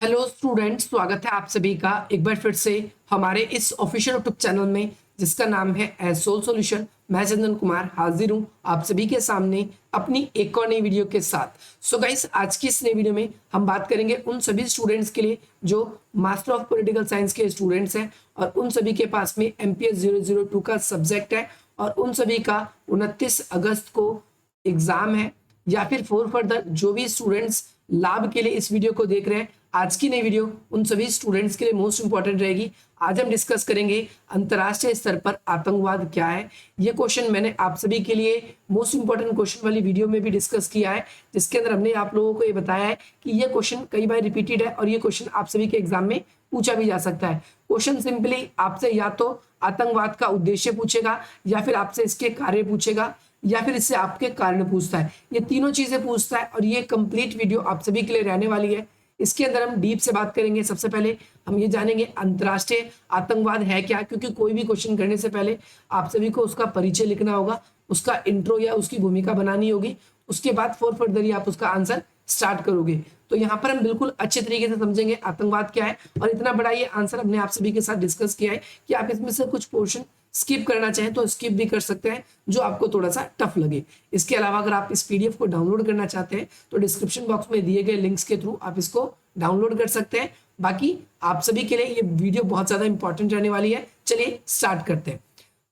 Hello students, स्वागत है आप सभी का एक बार फिर से हमारे इस ऑफिशियल यूट्यूब चैनल में जिसका नाम है एसोल सॉल्यूशन। मैं चंदन कुमार हाजिर हूं आप सभी के सामने अपनी एक और नई वीडियो के साथ। सो गाइस, आज की इस नई वीडियो में हम बात करेंगे उन सभी स्टूडेंट्स के लिए जो मास्टर ऑफ पॉलिटिकल साइंस के स्टूडेंट्स हैं और उन सभी के पास में MPS 002 का सब्जेक्ट है और उन सभी का 29 अगस्त को एग्जाम है। या फिर फॉर फर्दर जो भी स्टूडेंट्स लाभ के लिए इस वीडियो को देख रहे हैं, आज की नई वीडियो उन सभी स्टूडेंट्स के लिए मोस्ट इंपॉर्टेंट रहेगी। आज हम डिस्कस करेंगे अंतर्राष्ट्रीय स्तर पर आतंकवाद क्या है। ये क्वेश्चन मैंने आप सभी के लिए मोस्ट इंपॉर्टेंट क्वेश्चन वाली वीडियो में भी डिस्कस किया है, जिसके अंदर हमने आप लोगों को ये बताया है कि ये क्वेश्चन कई बार रिपीटेड है और ये क्वेश्चन आप सभी के एग्जाम में पूछा भी जा सकता है। क्वेश्चन सिंपली आपसे या तो आतंकवाद का उद्देश्य पूछेगा या फिर आपसे इसके कार्य पूछेगा या फिर इससे आपके कारण पूछता है। ये तीनों चीजें पूछता है और ये कंप्लीट वीडियो आप सभी के लिए रहने वाली है। इसके अंदर हम डीप से बात करेंगे। सबसे पहले हम ये जानेंगे अंतर्राष्ट्रीय आतंकवाद है क्या, क्योंकि कोई भी क्वेश्चन करने से पहले आप सभी को उसका परिचय लिखना होगा, उसका इंट्रो या उसकी भूमिका बनानी होगी। उसके बाद फॉर फर्दर ही आप उसका आंसर स्टार्ट करोगे। तो यहाँ पर हम बिल्कुल अच्छे तरीके से समझेंगे आतंकवाद क्या है और इतना बड़ा ये आंसर हमने आप सभी के साथ डिस्कस किया है कि आप इसमें से कुछ पोर्शन स्किप करना चाहें तो स्किप भी कर सकते हैं, जो आपको थोड़ा सा टफ लगे। इसके अलावा अगर आप इस PDF को डाउनलोड करना चाहते हैं तो डिस्क्रिप्शन बॉक्स में दिए गए लिंक्स के थ्रू आप इसको डाउनलोड कर सकते हैं। बाकी आप सभी के लिए ये वीडियो बहुत ज्यादा इंपॉर्टेंट रहने वाली है। चलिए स्टार्ट करते हैं।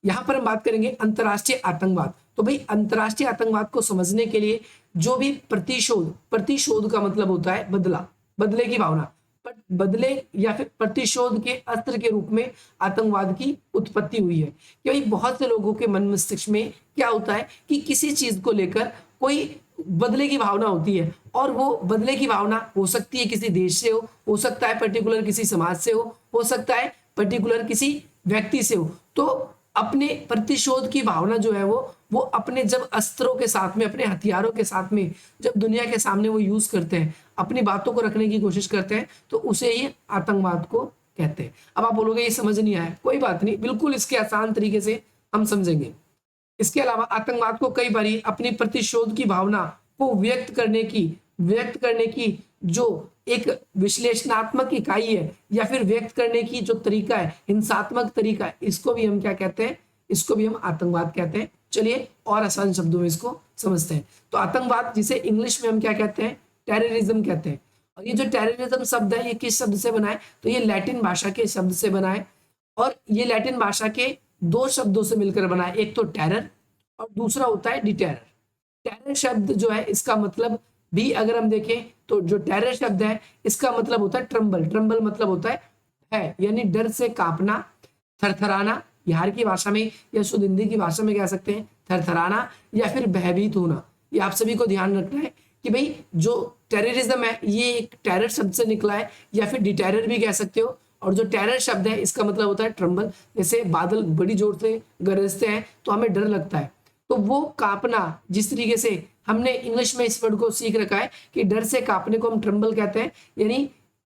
यहाँ पर हम बात करेंगे अंतर्राष्ट्रीय आतंकवाद। तो भाई, अंतर्राष्ट्रीय आतंकवाद को समझने के लिए जो भी प्रतिशोध का मतलब होता है बदला, बदले की भावना, बदले या फिर प्रतिशोध के अस्त्र के रूप में आतंकवाद की उत्पत्ति हुई है। क्योंकि बहुत से लोगों के मन मस्तिष्क में क्या होता है कि किसी चीज को लेकर कोई बदले की भावना होती है और वो बदले की भावना हो सकती है किसी देश से हो सकता है पर्टिकुलर किसी समाज से हो सकता है पर्टिकुलर किसी व्यक्ति से हो। तो अपने प्रतिशोध की भावना जो है वो अपने जब अस्त्रों के साथ में, अपने हथियारों के साथ में जब दुनिया के सामने वो यूज करते हैं, अपनी बातों को रखने की कोशिश करते हैं, तो उसे ही आतंकवाद को कहते हैं। अब आप बोलोगे ये समझ नहीं आया, कोई बात नहीं, बिल्कुल इसके आसान तरीके से हम समझेंगे। इसके अलावा आतंकवाद को कई बार अपनी प्रतिशोध की भावना को व्यक्त करने की जो एक विश्लेषणात्मक इकाई है या फिर व्यक्त करने की जो तरीका है, हिंसात्मक तरीका है, इसको भी हम क्या कहते हैं? इसको भी हम आतंकवाद कहते हैं। चलिए और आसान शब्दों में इसको समझते हैं। तो आतंकवाद, जिसे इंग्लिश में हम क्या कहते हैं? टेररिज्म कहते हैं। और ये जो टेररिज्म शब्द है, ये किस शब्द से बना है? तो ये लैटिन भाषा के शब्द से बना है और ये लैटिन भाषा के दो शब्दों से मिलकर बना है, एक तो टेरर और दूसरा होता है डिटेरर। टेरर शब्द जो है, इसका मतलब भी अगर हम देखें तो जो टेरर शब्द है इसका मतलब होता है ट्रम्बल। ट्रम्बल मतलब होता है यानी डर से कांपना, थरथराना, बिहार की भाषा में या शुद्ध हिंदी की भाषा में कह सकते हैं थरथराना या फिर भयभीत होना। ये आप सभी को ध्यान रखना है कि भाई जो टेररिज्म है ये एक टेरर शब्द से निकला है या फिर डिटेरर भी कह सकते हो। और जो टेरर शब्द है इसका मतलब होता है ट्रम्बल। जैसे बादल बड़ी जोर से गरजते हैं तो हमें डर लगता है, तो वो कांपना, जिस तरीके से हमने इंग्लिश में इस वर्ड को सीख रखा है कि डर से कांपने को हम ट्रम्बल कहते हैं, यानी।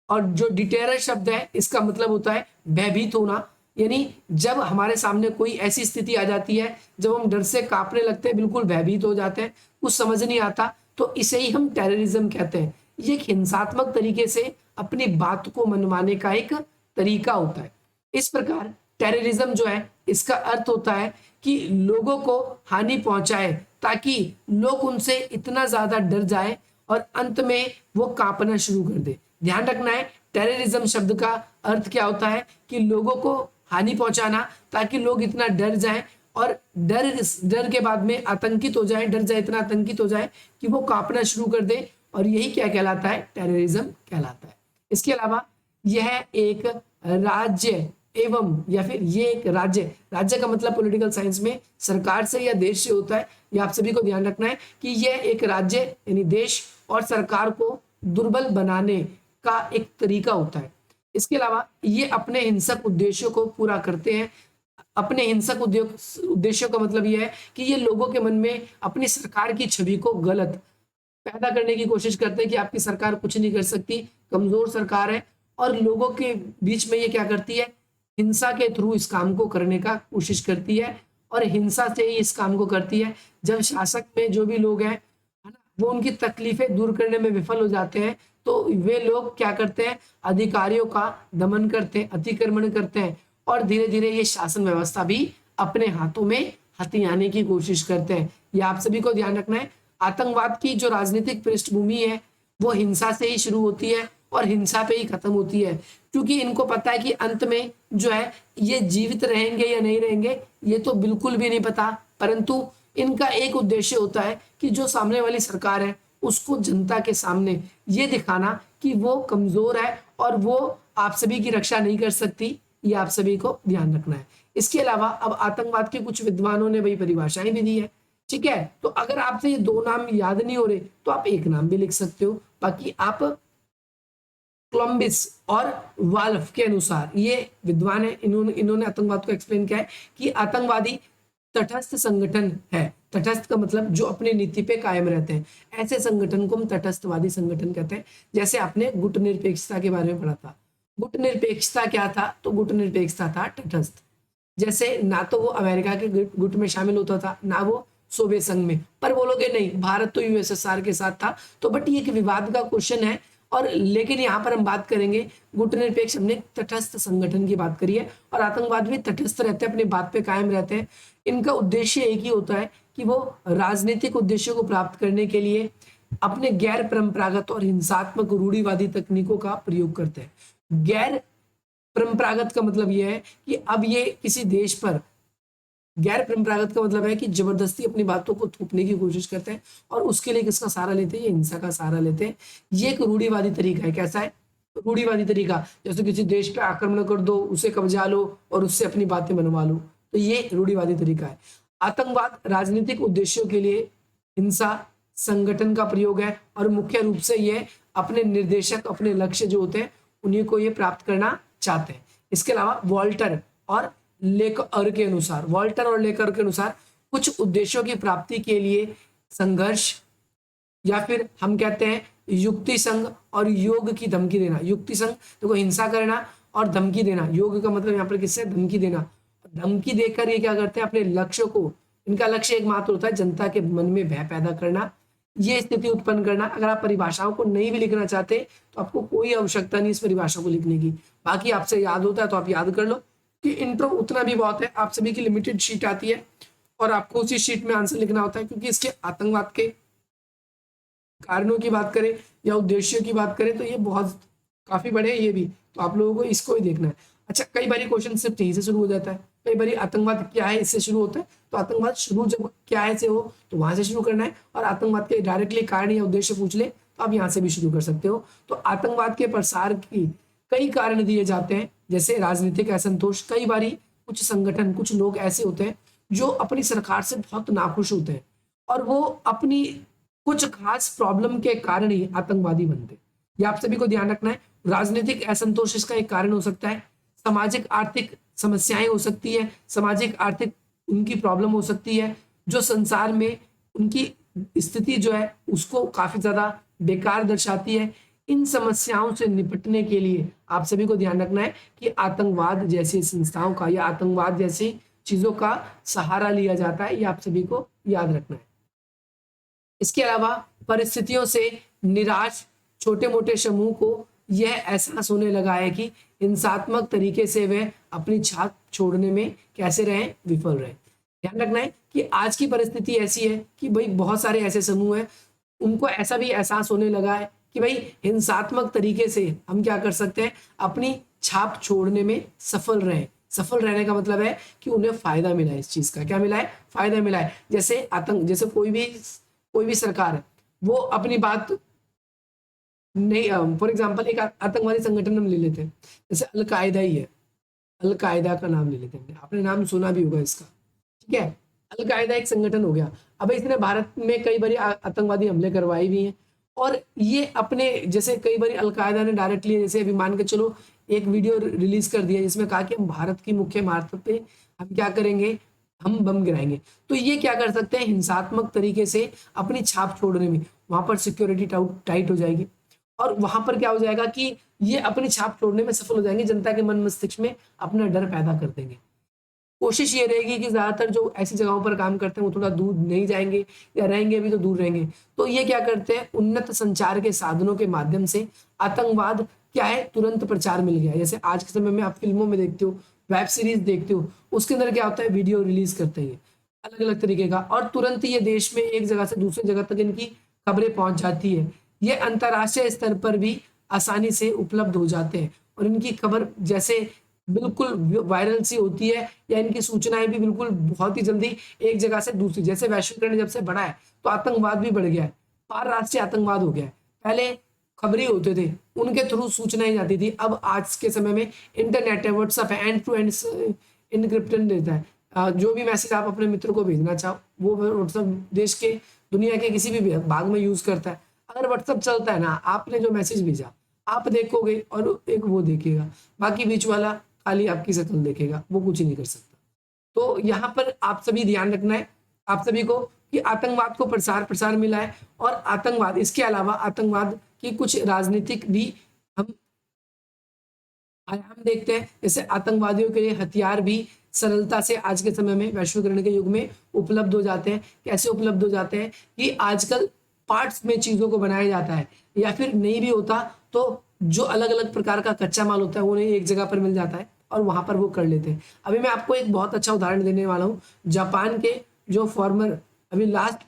और जो डिटेरर शब्द है इसका मतलब होता है भयभीत होना, यानी जब हमारे सामने कोई ऐसी स्थिति आ जाती है जब हम डर से कांपने लगते हैं, बिल्कुल भयभीत हो जाते हैं, कुछ समझ नहीं आता, तो इसे ही हम टेररिज्म कहते हैं। ये एक हिंसात्मक तरीके से अपनी बात को मनवाने का एक तरीका होता है। इस प्रकार टेररिज्म जो है इसका अर्थ होता है कि लोगों को हानि पहुंचाए ताकि लोग उनसे इतना ज्यादा डर जाए और अंत में वो कांपना शुरू कर दे। ध्यान रखना है, टेररिज्म शब्द का अर्थ क्या होता है कि लोगों को हानि पहुंचाना ताकि लोग इतना डर जाएं और डर के बाद में आतंकित हो जाए, डर जाए, इतना आतंकित हो जाए कि वो कांपना शुरू कर दे, और यही क्या कहलाता है? टेररिज्म कहलाता है। इसके अलावा यह एक राज्य एवं या फिर ये एक राज्य का मतलब पॉलिटिकल साइंस में सरकार से या देश से होता है। ये आप सभी को ध्यान रखना है कि यह एक राज्य यानी देश और सरकार को दुर्बल बनाने का एक तरीका होता है। इसके अलावा ये अपने हिंसक उद्देश्यों को पूरा करते हैं। अपने हिंसक उद्देश्यों का मतलब यह है कि ये लोगों के मन में अपनी सरकार की छवि को गलत पैदा करने की कोशिश करते हैं कि आपकी सरकार कुछ नहीं कर सकती, कमजोर सरकार है, और लोगों के बीच में ये क्या करती है? हिंसा के थ्रू इस काम को करने का कोशिश करती है और हिंसा से ही इस काम को करती है। जब शासक में जो भी लोग हैं, है ना, वो उनकी तकलीफें दूर करने में विफल हो जाते हैं तो वे लोग क्या करते हैं, अधिकारियों का दमन करते हैं, अतिक्रमण करते हैं और धीरे धीरे ये शासन व्यवस्था भी अपने हाथों में हथियाने की कोशिश करते हैं। ये आप सभी को ध्यान रखना है। आतंकवाद की जो राजनीतिक पृष्ठभूमि है वो हिंसा से ही शुरू होती है और हिंसा पे ही खत्म होती है, क्योंकि इनको पता है कि अंत में जो है ये जीवित रहेंगे या नहीं रहेंगे ये तो बिल्कुल भी नहीं पता, परंतु इनका एक उद्देश्य होता है कि जो सामने वाली सरकार है उसको जनता के सामने ये दिखाना कि वो कमजोर है और वो आप सभी की रक्षा नहीं कर सकती। ये आप सभी को ध्यान रखना है। इसके अलावा अब आतंकवाद के कुछ विद्वानों ने भाई परिभाषाएं भी दी है, ठीक है। तो अगर आपसे ये दो नाम याद नहीं हो रहे तो आप एक नाम भी लिख सकते हो। बाकी आप कोलंबिस और वाल्फ के अनुसार ये विद्वान है, इन्होंने आतंकवाद को एक्सप्लेन किया है कि आतंकवादी तटस्थ संगठन है। तटस्थ का मतलब जो अपने नीति पे कायम रहते हैं, ऐसे संगठन को हम तटस्थवादी संगठन कहते हैं। जैसे आपने गुट निरपेक्षता के बारे में पढ़ा था। गुट निरपेक्षता क्या था, तो गुट निरपेक्षता था तटस्थ। जैसे ना तो वो अमेरिका के गुट में शामिल होता था ना वो सोवियत संघ में, पर बोलोगे नहीं भारत तो यूएसएसआर के साथ था, तो बट ये एक विवाद का क्वेश्चन है। और लेकिन यहाँ पर हम बात करेंगे गुट निरपेक्ष, हमने तटस्थ संगठन की बात करी है और आतंकवाद भी तटस्थ रहते हैं, अपनी बात पे कायम रहते हैं। इनका उद्देश्य एक ही होता है कि वो राजनीतिक उद्देश्यों को प्राप्त करने के लिए अपने गैर परंपरागत और हिंसात्मक रूढ़िवादी तकनीकों का प्रयोग करते हैं। गैर परंपरागत का मतलब यह है कि अब ये किसी देश पर, गैर परंपरागत का मतलब है कि जबरदस्ती अपनी बातों को थोपने की कोशिश करते हैं और उसके लिए किसका सहारा लेते हैं, ये हिंसा का सहारा लेते हैं। ये एक रूढ़िवादी तरीका है। कैसा है? रूढ़िवादी तरीका। जैसे किसी देश पे आक्रमण कर दो, उसे कब्जा लो और उससे अपनी बातें मनवा लो, तो ये रूढ़िवादी तरीका है। आतंकवाद राजनीतिक उद्देश्यों के लिए हिंसा संगठन का प्रयोग है और मुख्य रूप से ये अपने निर्देशक, अपने लक्ष्य जो होते हैं उन्हीं को ये प्राप्त करना चाहते हैं। इसके अलावा वॉल्टर और लेकर के अनुसार, वॉल्टर और लेकर के अनुसार कुछ उद्देश्यों की प्राप्ति के लिए संघर्ष या फिर हम कहते हैं युक्ति संघ और योग की धमकी देना। युक्ति संघ देखो हिंसा करना और धमकी देना। योग का मतलब यहाँ पर किससे, धमकी देना। धमकी देकर ये क्या करते हैं, अपने लक्ष्य को, इनका लक्ष्य एकमात्र होता है जनता के मन में भय पैदा करना, ये स्थिति उत्पन्न करना। अगर आप परिभाषाओं को नहीं भी लिखना चाहते तो आपको कोई आवश्यकता नहीं इस परिभाषा को लिखने की। बाकी आपसे याद होता है तो आप याद कर लो कि इंट्रो उतना भी बहुत है। आप सभी की लिमिटेड शीट आती है और आपको उसी शीट में आंसर लिखना होता है, क्योंकि इसके आतंकवाद के कारणों की बात करें या उद्देश्यों की बात करें तो ये बहुत काफी बड़े हैं ये भी, तो आप लोगों को इसको ही देखना है। अच्छा, कई बार क्वेश्चन सिर्फ यहीं से शुरू हो जाता है, कई बार आतंकवाद क्या है इससे शुरू होता है, तो आतंकवाद शुरू जब क्या है से हो तो वहां से शुरू करना है, और आतंकवाद के डायरेक्टली कारण या उद्देश्य पूछ ले तो आप यहाँ से भी शुरू कर सकते हो। तो आतंकवाद के प्रसार की कई कारण दिए जाते हैं, जैसे राजनीतिक असंतोष। कई बार कुछ संगठन, कुछ लोग ऐसे होते हैं जो अपनी सरकार से बहुत नाखुश होते हैं और वो अपनी कुछ खास प्रॉब्लम के कारण ही आतंकवादी बनते हैं। ये आप सभी को ध्यान रखना है। राजनीतिक असंतोष इसका एक कारण हो सकता है, सामाजिक आर्थिक समस्याएं हो सकती है, सामाजिक आर्थिक उनकी प्रॉब्लम हो सकती है जो संसार में उनकी स्थिति जो है उसको काफी ज्यादा बेकार दर्शाती है। इन समस्याओं से निपटने के लिए आप सभी को ध्यान रखना है कि आतंकवाद जैसी संस्थाओं का या आतंकवाद जैसी चीजों का सहारा लिया जाता है। ये आप सभी को याद रखना है। इसके अलावा परिस्थितियों से निराश छोटे मोटे समूह को यह एहसास होने लगा है कि हिंसात्मक तरीके से वे अपनी छाप छोड़ने में कैसे रहें, विफल रहे। ध्यान रखना है कि आज की परिस्थिति ऐसी है कि भाई बहुत सारे ऐसे समूह हैं, उनको ऐसा भी एहसास होने लगा है कि भाई हिंसात्मक तरीके से हम क्या कर सकते हैं, अपनी छाप छोड़ने में सफल रहे। सफल रहने का मतलब है कि उन्हें फायदा मिला है। इस चीज का क्या मिला है, फायदा मिला है। जैसे जैसे कोई भी सरकार है वो अपनी बात नहीं, फॉर एग्जाम्पल एक आतंकवादी संगठन हम ले लेते हैं, जैसे अलकायदा ही है, अलकायदा का नाम ले लेते हैं, आपने नाम सुना भी होगा इसका, ठीक है। अलकायदा एक संगठन हो गया। अब इसने भारत में कई बार आतंकवादी हमले करवाए भी हैं और ये अपने जैसे कई बार अलकायदा ने डायरेक्टली, जैसे अभी मान के चलो एक वीडियो रिलीज कर दिया जिसमें कहा कि हम भारत की मुख्य इमारत पे हम क्या करेंगे, हम बम गिराएंगे। तो ये क्या कर सकते हैं, हिंसात्मक तरीके से अपनी छाप छोड़ने में वहां पर सिक्योरिटी टाइट हो जाएगी और वहां पर क्या हो जाएगा कि ये अपनी छाप छोड़ने में सफल हो जाएंगे, जनता के मन मस्तिष्क में अपना डर पैदा कर देंगे। कोशिश ये रहेगी कि ज़्यादातर जो ऐसी जगहों पर काम करते हैं वो थोड़ा दूर नहीं जाएँगे या रहेंगे भी तो दूर रहेंगे। तो ये क्या करते हैं, उन्नत संचार के साधनों के माध्यम से आतंकवाद क्या है, तुरंत प्रचार मिल गया है। जैसे आज के समय में आप फ़िल्मों में देखते हो, वेब सीरीज़ देखते हो, उसके अंदर क्या होता है, वीडियो रिलीज़ करते हैं ये, अलग-अलग तरीके का, और तुरंत ही ये देश में एक जगह से दूसरी जगह तक इनकी खबरें पहुँच जाती है। ये अंतर्राष्ट्रीय स्तर पर भी आसानी से उपलब्ध हो जाते हैं और इनकी खबर जैसे बिल्कुल वायरल सी होती है, या इनकी सूचनाएँ भी बिल्कुल बहुत ही जल्दी एक जगह से दूसरी, जैसे वैश्वीकरण जब से बढ़ा है, तो आतंकवाद भी बढ़ गया है, पार-राष्ट्रीय आतंकवाद हो गया है। पहले खबरें होते थे, उनके थ्रू सूचनाएँ जाती थी, अब आज के समय में इंटरनेट है, व्हाट्सएप है, एंड टू एंड एन्क्रिप्शन देता है। जो भी मैसेज आप अपने मित्र को भेजना चाहो, वो व्हाट्सएप देश के, दुनिया के किसी भी भाग में यूज़ करता है। अगर व्हाट्सएप चलता है ना, आपने जो मैसेज भेजा, आप देखोगे और एक वो देखेगा, बाकी बीच वाला खाली आपकी शक्ल देखेगा, वो कुछ ही नहीं कर सकता। तो यहाँ पर आप सभी ध्यान रखना है, आप सभी को, कि आतंकवाद को प्रसार मिला है, और आतंकवाद, इसके अलावा आतंकवाद की कुछ राजनीतिक भी हम आयाम देखते हैं। जैसे आतंकवादियों के लिए हथियार भी सरलता से आज के समय में, वैश्वीकरण के युग में उपलब्ध हो जाते हैं। कैसे उपलब्ध हो जाते हैं कि आजकल पार्ट्स में चीज़ों को बनाया जाता है, या फिर नहीं भी होता तो जो अलग-अलग प्रकार का कच्चा माल होता है, वो उन्हें एक जगह पर मिल जाता है और वहाँ पर वो कर लेते हैं। अभी मैं आपको एक बहुत अच्छा उदाहरण देने वाला हूँ। जापान के जो फॉर्मर अभी लास्ट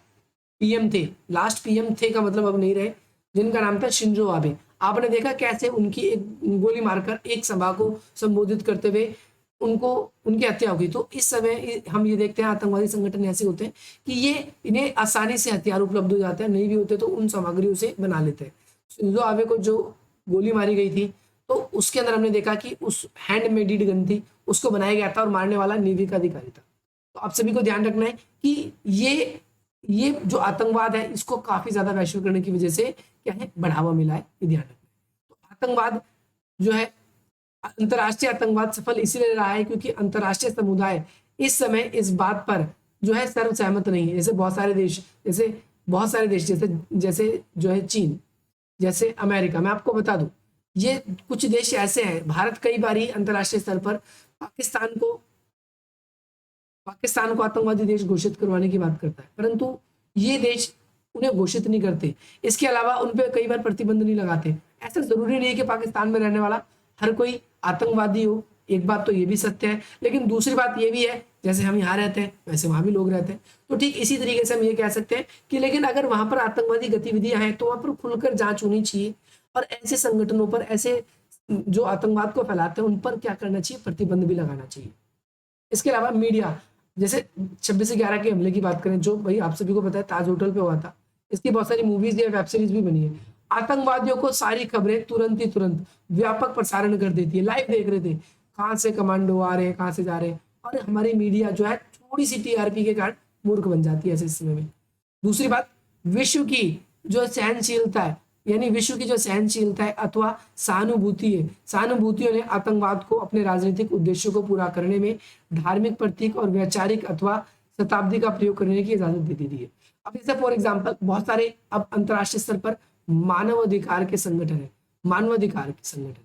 पीएम थे का मतलब अब नहीं रहे, जिनका नाम था शिंजो आबे। आपने देखा कैसे उनकी एक गोली मारकर एक सभा को संबोधित करते हुए उनको, उनकी हत्या हो गई। तो इस समय हम ये देखते हैं आतंकवादी संगठन ऐसे होते हैं कि ये इन्हें आसानी से हथियार उपलब्ध हो जाते हैं, नहीं भी होते तो उन सामग्रियों से बना लेते हैं। शिंजो आबे को जो गोली मारी गई थी, तो उसके अंदर हमने देखा कि उस हैंड मेडेड गन थी, उसको बनाया गया था और मारने वाला नेवी का अधिकारी था। तो आप सभी को ध्यान रखना है कि ये जो आतंकवाद है, इसको काफ़ी ज़्यादा वैश्वीकरण की वजह से क्या है, बढ़ावा मिला है, ये ध्यान रखना है। तो आतंकवाद जो है, अंतर्राष्ट्रीय आतंकवाद सफल इसीलिए रहा है क्योंकि अंतर्राष्ट्रीय समुदाय इस समय इस बात पर जो है सर्वसहमत नहीं है। जैसे बहुत सारे देश जैसे जैसे जो है चीन, जैसे अमेरिका, मैं आपको बता दूं, ये कुछ देश ऐसे हैं। भारत कई बार ही अंतर्राष्ट्रीय स्तर पर पाकिस्तान को आतंकवादी देश घोषित करवाने की बात करता है, परंतु ये देश उन्हें घोषित नहीं करते। इसके अलावा उन पे कई बार प्रतिबंध नहीं लगाते। ऐसा जरूरी नहीं है कि पाकिस्तान में रहने वाला हर कोई आतंकवादी हो, एक बात तो ये भी सत्य है, लेकिन दूसरी बात ये भी है, जैसे हम यहाँ रहते हैं वैसे वहाँ भी लोग रहते हैं। तो ठीक इसी तरीके से हम ये कह सकते हैं कि लेकिन अगर वहाँ पर आतंकवादी गतिविधियां हैं तो वहाँ पर खुलकर जांच होनी चाहिए, और ऐसे संगठनों पर, ऐसे जो आतंकवाद को फैलाते हैं, उन पर क्या करना चाहिए, प्रतिबंध भी लगाना चाहिए। इसके अलावा मीडिया, जैसे 26/11 के हमले की बात करें, जो भाई आप सभी को पता है ताज होटल पे हुआ था, इसकी बहुत सारी मूवीज या वेब सीरीज भी बनी है। आतंकवादियों को सारी खबरें तुरंत व्यापक प्रसारण कर देती है, लाइव देख रहे थे कहाँ से कमांडो आ रहे हैं, कहाँ से जा रहे हैं, और हमारी मीडिया जो है थोड़ी सी टीआरपी के कारण मूर्ख बन जाती है ऐसे समय में। दूसरी बात, विश्व की जो सहनशीलता है, यानी विश्व की जो सहनशीलता है अथवा सहानुभूति है, सहानुभूतियों ने आतंकवाद को अपने राजनीतिक उद्देश्यों को पूरा करने में धार्मिक प्रतीक और वैचारिक अथवा शताब्दी का प्रयोग करने की इजाजत दे दी है। अब जैसे फॉर एग्जाम्पल बहुत सारे अब अंतर्राष्ट्रीय स्तर पर मानवाधिकार के संगठन है, मानवाधिकार के संगठन,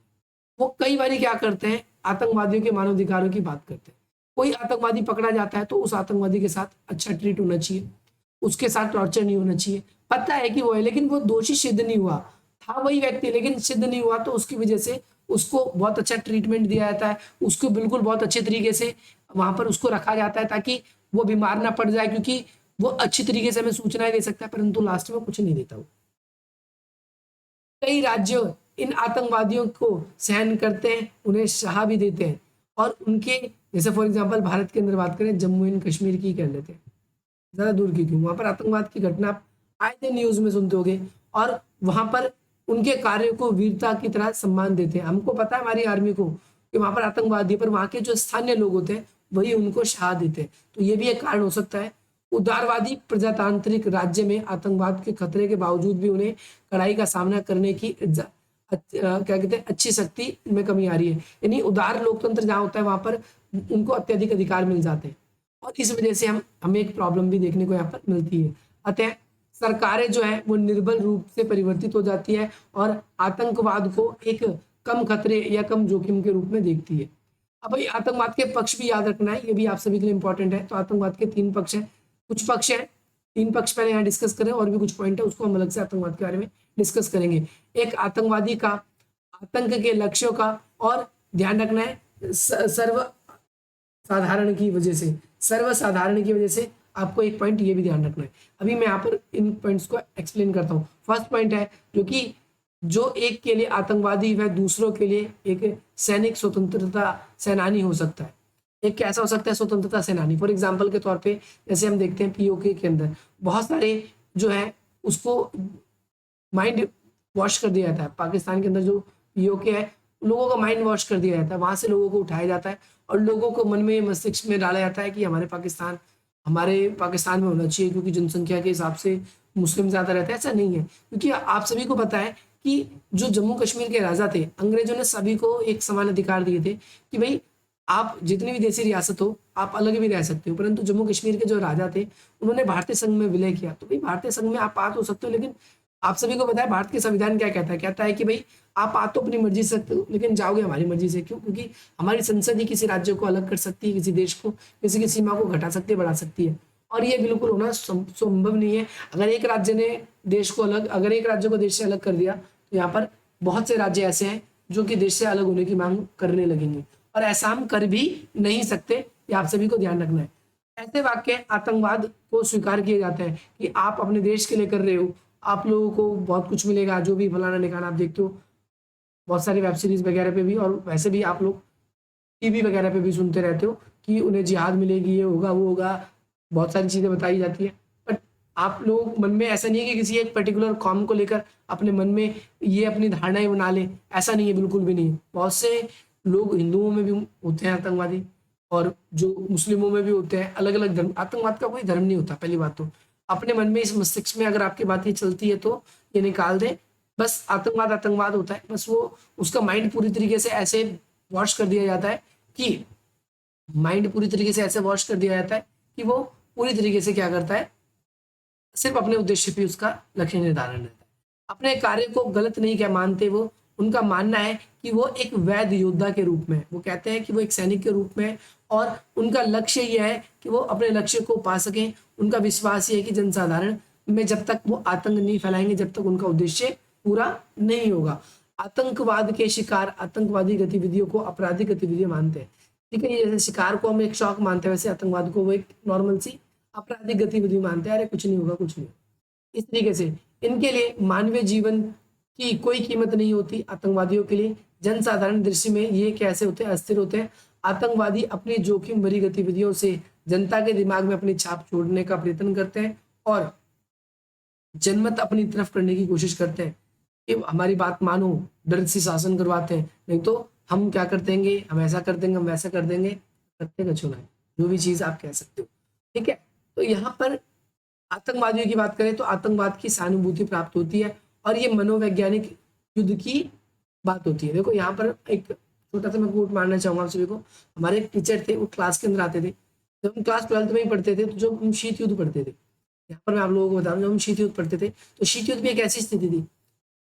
वो कई बार क्या करते हैं, आतंकवादियों के मानवाधिकारों की बात करते हैं। कोई आतंकवादी पकड़ा जाता है तो उस आतंकवादी के साथ अच्छा ट्रीट होना चाहिए, उसके साथ टॉर्चर नहीं होना चाहिए। पता है कि वो है, लेकिन वो दोषी सिद्ध नहीं हुआ, था वही व्यक्ति लेकिन सिद्ध नहीं हुआ, तो उसकी वजह से उसको बहुत अच्छा ट्रीटमेंट दिया जाता है, उसको बिल्कुल बहुत अच्छे तरीके से वहां पर उसको रखा जाता है ताकि वो बीमार ना पड़ जाए, क्योंकि वो अच्छी तरीके से हमें सूचनाएं दे सकता है, परंतु लास्ट में कुछ नहीं देता वो। कई राज्यों इन आतंकवादियों को सहन करते हैं, उन्हें सहा भी देते हैं, और उनके जैसे फॉर एग्जांपल भारत के अंदर बात करें, जम्मू एंड कश्मीर की कर लेते हैं, ज़्यादा दूर की क्यों, वहाँ पर आतंकवाद की घटना आप आए दिन न्यूज़ में सुनते होंगे, और वहाँ पर उनके कार्यों को वीरता की तरह सम्मान देते हैं। हमको पता है हमारी आर्मी को कि वहाँ पर आतंकवादी, पर वहाँ के जो स्थानीय लोग होते हैं वही उनको शहा देते हैं। तो ये भी एक कारण हो सकता है। उदारवादी प्रजातांत्रिक राज्य में आतंकवाद के खतरे के बावजूद भी उन्हें कड़ाई का सामना करने की क्या कहते हैं, अच्छी शक्ति में कमी आ रही है। यानी उदार लोकतंत्र जहाँ होता है वहाँ पर उनको अत्यधिक अधिकार मिल जाते हैं, और इस वजह से हमें एक प्रॉब्लम भी देखने को यहाँ पर मिलती है। अतः सरकारें जो है वो निर्बल रूप से परिवर्तित हो जाती है और आतंकवाद को एक कम खतरे या कम जोखिम के रूप में देखती है। अब भाई आतंकवाद के पक्ष भी याद रखना है, ये भी आप सभी के लिए इंपॉर्टेंट है। तो आतंकवाद के 3 पक्ष हैं, कुछ पक्ष हैं, 3 पक्ष पहले यहाँ डिस्कस करें, और भी कुछ पॉइंट है उसको हम अलग से आतंकवाद के बारे में डिस्कस करेंगे। एक आतंकवादी का आतंक के लक्ष्यों का, और ध्यान रखना है सर्वसाधारण की वजह से, सर्वसाधारण की वजह से आपको एक पॉइंट ये भी ध्यान रखना है। अभी मैं यहाँ पर इन पॉइंट्स को एक्सप्लेन करता हूँ। फर्स्ट पॉइंट है जो कि जो एक के लिए आतंकवादी वह दूसरों के लिए एक सैनिक स्वतंत्रता सेनानी हो सकता है। एक कैसा हो सकता है? स्वतंत्रता सेनानी। फॉर एग्जाम्पल के तौर पे जैसे हम देखते हैं पीओके के अंदर बहुत सारे जो है उसको माइंड वॉश कर दिया जाता है। पाकिस्तान के अंदर जो पीओके है, लोगों का माइंड वॉश कर दिया जाता है, वहां से लोगों को उठाया जाता है और लोगों को मन में मस्तिष्क में डाला जाता है कि हमारे पाकिस्तान में होना चाहिए, क्योंकि जनसंख्या के हिसाब से मुस्लिम ज्यादा रहते हैं। ऐसा नहीं है, क्योंकि आप सभी को पता है कि जो जम्मू कश्मीर के राजा थे, अंग्रेजों ने सभी को एक समान अधिकार दिए थे कि भाई आप जितनी भी देसी रियासत हो आप अलग भी रह सकते हो, परंतु जम्मू कश्मीर के जो राजा थे उन्होंने भारतीय संघ में विलय किया। तो भाई भारतीय संघ में आप आ तो सकते हो, लेकिन आप सभी को पता है भारत के संविधान क्या कहता है? कहता है कि भाई आप आ तो अपनी मर्जी से सकते हो, लेकिन जाओगे हमारी मर्जी से। क्यों? क्योंकि हमारी संसद ही किसी राज्य को अलग कर सकती है, किसी देश को, किसी की सीमा को घटा सकती है, बढ़ा सकती है, और ये बिल्कुल होना संभव नहीं है। अगर एक राज्य ने अगर एक राज्य को देश से अलग कर दिया, तो यहाँ पर बहुत से राज्य ऐसे हैं जो कि देश से अलग होने की मांग करने लगेंगे, और ऐसा हम कर भी नहीं सकते। ये आप सभी को ध्यान रखना है। ऐसे वाक्य आतंकवाद को स्वीकार किए जाते हैं कि आप अपने देश के लिए कर रहे हो, आप लोगों को बहुत कुछ मिलेगा, जो भी फलाना निकाना आप देखते हो बहुत सारी वेब सीरीज वगैरह पे भी, और वैसे भी आप लोग टीवी वगैरह पे भी सुनते रहते हो कि उन्हें जिहाद मिलेगी, ये होगा वो होगा, बहुत सारी चीजें बताई जाती है। बट आप लोग मन में ऐसा नहीं है कि किसी एक पर्टिकुलर कॉम को लेकर अपने मन में ये अपनी धारणाएं बना ले, ऐसा नहीं है, बिल्कुल भी नहीं है। बहुत से लोग हिंदुओं में भी होते हैं आतंकवादी, और जो मुस्लिमों में भी होते हैं। अलग अलग धर्म, आतंकवाद का कोई धर्म नहीं होता। पहली बात तो अपने मन में, इस मस्तिष्क में अगर आपकी बात ये चलती है तो ये निकाल दे, बस आतंकवाद आतंकवाद होता है। बस वो उसका माइंड पूरी तरीके से ऐसे वॉश कर दिया जाता है कि वो पूरी तरीके से क्या करता है, सिर्फ अपने उद्देश्य पे उसका लक्ष्य निर्धारण रहता है। अपने कार्य को गलत नहीं क्या मानते वो, उनका मानना है कि वो एक वैध योद्धा के रूप में, वो कहते हैं कि वो एक सैनिक के रूप में, और उनका लक्ष्य यह है कि वो अपने लक्ष्य को पा सकें। उनका विश्वास ये है कि जनसाधारण में जब तक वो आतंक नहीं फैलाएंगे, जब तक उनका उद्देश्य पूरा नहीं होगा। आतंकवाद के शिकार आतंकवादी गतिविधियों को आपराधिक गतिविधियां मानते हैं। ठीक है, ये जैसे शिकार को हम एक शौक मानते हैं, वैसे आतंकवाद को वो एक नॉर्मल सी आपराधिक गतिविधि मानते हैं। अरे कुछ नहीं होगा, कुछ नहीं। इस तरीके से इनके लिए मानवीय जीवन की कोई कीमत नहीं होती। आतंकवादियों के लिए जनसाधारण दृष्टि में ये कैसे होते हैं? अस्थिर होते हैं। आतंकवादी अपनी जोखिम भरी गतिविधियों से जनता के दिमाग में अपनी छाप छोड़ने का प्रयत्न करते हैं, और जनमत अपनी तरफ करने की कोशिश करते हैं कि हमारी बात मानो, डर से शासन करवाते हैं, नहीं तो हम क्या कर देंगे, हम ऐसा कर देंगे, हम वैसा कर देंगे, करते का चुना है, जो भी चीज आप कह सकते हो। ठीक है, तो यहाँ पर आतंकवादियों की बात करें तो आतंकवाद की सहानुभूति प्राप्त होती है, और ये मनोवैज्ञानिक युद्ध की बात होती है। देखो यहाँ पर एक छोटा सा मैं कोट मारना चाहूंगा आप सभी को। हमारे एक टीचर थे, वो क्लास के अंदर आते थे, जब हम क्लास 12th में ही पढ़ते थे, तो जब हम शीत युद्ध पढ़ते थे, यहाँ पर मैं आप लोगों को बता रहा हूँ, जब हम शीत युद्ध पढ़ते थे तो शीत युद्ध भी एक ऐसी स्थिति थी,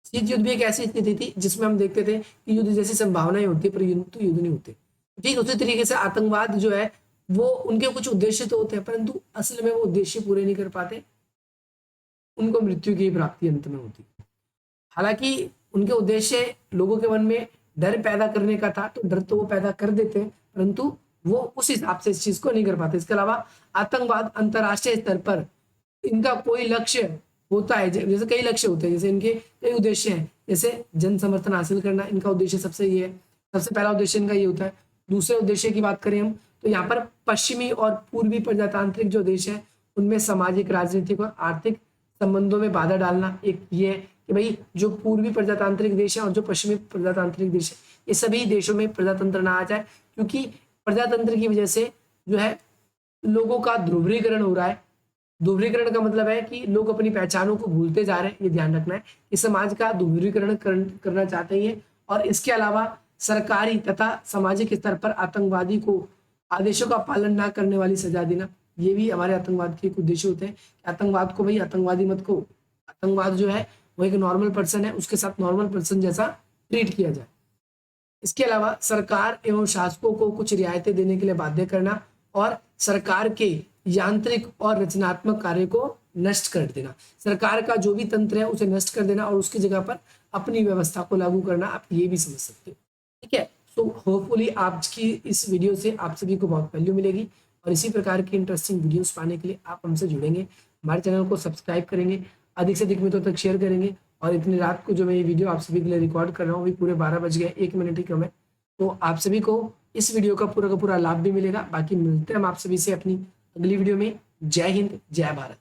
शीत युद्ध भी एक ऐसी स्थिति थी जिसमें हम देखते थे कि युद्ध जैसी संभावनाएं होती है, पर युद्ध तो युद्ध नहीं होते। ठीक उसी तरीके से आतंकवाद जो है वो, उनके कुछ उद्देश्य तो होते हैं, परंतु असल में वो उद्देश्य पूरे नहीं कर पाते, उनको मृत्यु की प्राप्ति अंत में होती है। हालांकि उनके उद्देश्य लोगों के मन में डर पैदा करने का था, तो डर तो वो पैदा कर देते हैं, परंतु वो उस हिसाब से इस चीज को नहीं कर पाते। इसके अलावा आतंकवाद अंतरराष्ट्रीय स्तर पर इनका कोई लक्ष्य होता है, जैसे कई लक्ष्य होते हैं, जैसे इनके कई उद्देश्य हैं, जैसे जन समर्थन हासिल करना इनका उद्देश्य सबसे ये है, सबसे पहला उद्देश्य इनका ये होता है। दूसरे उद्देश्य की बात करें हम तो यहाँ पर पश्चिमी और पूर्वी प्रजातांत्रिक जो देश है उनमें सामाजिक, राजनीतिक और आर्थिक संबंधों में बाधा डालना एक ये है कि भाई जो पूर्वी प्रजातांत्रिक देश है और जो पश्चिमी प्रजातांत्रिक देश है, ये सभी देशों में प्रजातंत्र ना आ जाए, क्योंकि प्रजातंत्र की वजह से जो है लोगों का ध्रुवीकरण हो रहा है। ध्रुवीकरण का मतलब है कि लोग अपनी पहचानों को भूलते जा रहे हैं, ये ध्यान रखना है कि समाज का ध्रुवीकरण करना चाहते हैं। और इसके अलावा सरकारी तथा सामाजिक स्तर पर आतंकवादी को आदेशों का पालन ना करने वाली सजा देना, ये भी हमारे आतंकवाद के एक उद्देश्य होते हैं। आतंकवाद को भाई आतंकवादी मत को, आतंकवाद जो है वो एक नॉर्मल पर्सन है, उसके साथ नॉर्मल पर्सन जैसा ट्रीट किया जाए। इसके अलावा सरकार एवं शासकों को कुछ रियायतें देने के लिए बाध्य करना और सरकार के यांत्रिक और रचनात्मक कार्य को नष्ट कर देना। सरकार का जो भी तंत्र है उसे नष्ट कर देना और उसकी जगह पर अपनी व्यवस्था को लागू करना, आप ये भी समझ सकते हो। ठीक है, सो होपफुली आज की इस वीडियो से आप सभी को बहुत वैल्यू मिलेगी और इसी प्रकार की इंटरेस्टिंग वीडियोस पाने के लिए आप हमसे जुड़ेंगे, हमारे चैनल को सब्सक्राइब करेंगे, अधिक से अधिक मित्रों तक शेयर करेंगे। और इतनी रात को जो मैं ये वीडियो आप सभी के लिए रिकॉर्ड कर रहा हूँ, अभी पूरे 12 बज गए, 1 मिनट ही कम है, तो आप सभी को इस वीडियो का पूरा लाभ भी मिलेगा। बाकी मिलते हैं हम आप सभी से अपनी अगली वीडियो में। जय हिंद, जय भारत।